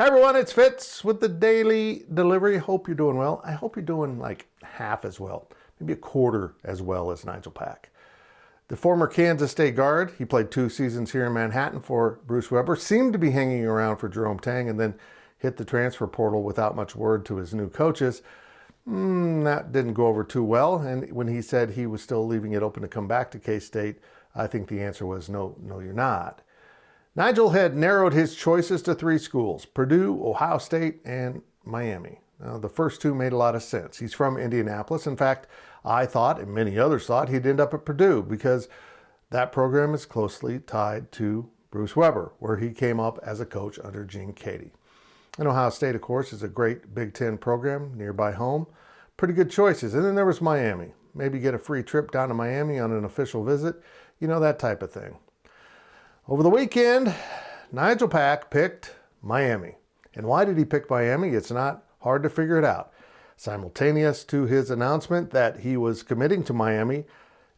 Hi everyone, it's Fitz with the Daily Delivery. Hope you're doing well. I hope you're doing like half as well, maybe a quarter as well as Nijel Pack. The former Kansas State guard, he played 2 seasons here in Manhattan for Bruce Weber, seemed to be hanging around for Jerome Tang and then hit the transfer portal without much word to his new coaches. That didn't go over too well, and when he said he was still leaving it open to come back to K-State, I think the answer was no, you're not. Nijel had narrowed his choices to 3 schools, Purdue, Ohio State, and Miami. Now, the first 2 made a lot of sense. He's from Indianapolis. In fact, I thought, and many others thought, he'd end up at Purdue because that program is closely tied to Bruce Weber, where he came up as a coach under Gene Keady. And Ohio State, of course, is a great Big Ten program nearby home. Pretty good choices. And then there was Miami. Maybe get a free trip down to Miami on an official visit. You know, that type of thing. Over the weekend, Nijel Pack picked Miami. And why did he pick Miami? It's not hard to figure it out. Simultaneous to his announcement that he was committing to Miami,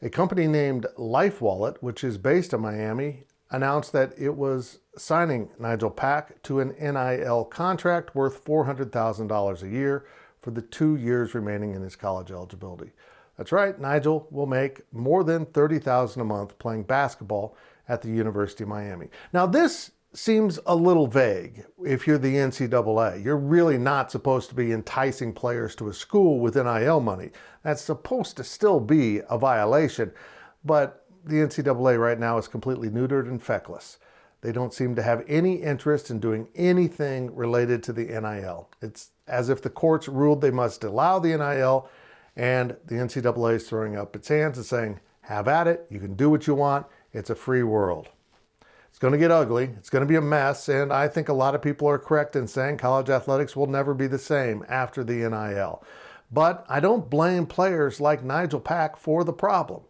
a company named LifeWallet, which is based in Miami, announced that it was signing Nijel Pack to an NIL contract worth $400,000 a year for the 2 years remaining in his college eligibility. That's right, Nijel will make more than $30,000 a month playing basketball at the University of Miami. Now, this seems a little vague if you're the NCAA. You're really not supposed to be enticing players to a school with NIL money. That's supposed to still be a violation, but the NCAA right now is completely neutered and feckless. They don't seem to have any interest in doing anything related to the NIL. It's as if the courts ruled they must allow the NIL, and the NCAA is throwing up its hands and saying, have at it, you can do what you want, it's a free world. It's going to get ugly, it's going to be a mess, and I think a lot of people are correct in saying college athletics will never be the same after the NIL. But I don't blame players like Nijel Pack for the problem.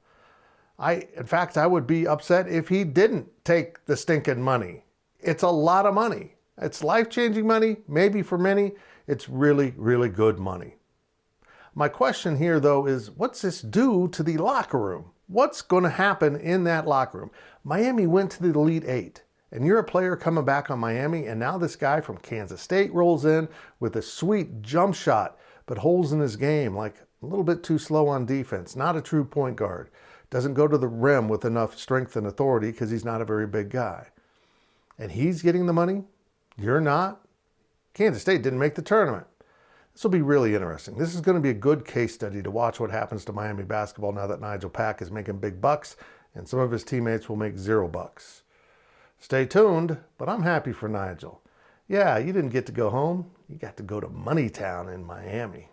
In fact, I would be upset if he didn't take the stinking money. It's a lot of money. It's life-changing money, maybe for many. It's really, really good money. My question here, though, is what's this do to the locker room? What's going to happen in that locker room? Miami went to the Elite 8, and you're a player coming back on Miami, and now this guy from Kansas State rolls in with a sweet jump shot, but holes in his game, like a little bit too slow on defense, not a true point guard. Doesn't go to the rim with enough strength and authority because he's not a very big guy. And he's getting the money? You're not? Kansas State didn't make the tournament. This will be really interesting. This is going to be a good case study to watch what happens to Miami basketball now that Nijel Pack is making big bucks and some of his teammates will make $0. Stay tuned, but I'm happy for Nijel. Yeah, you didn't get to go home. You got to go to Money Town in Miami.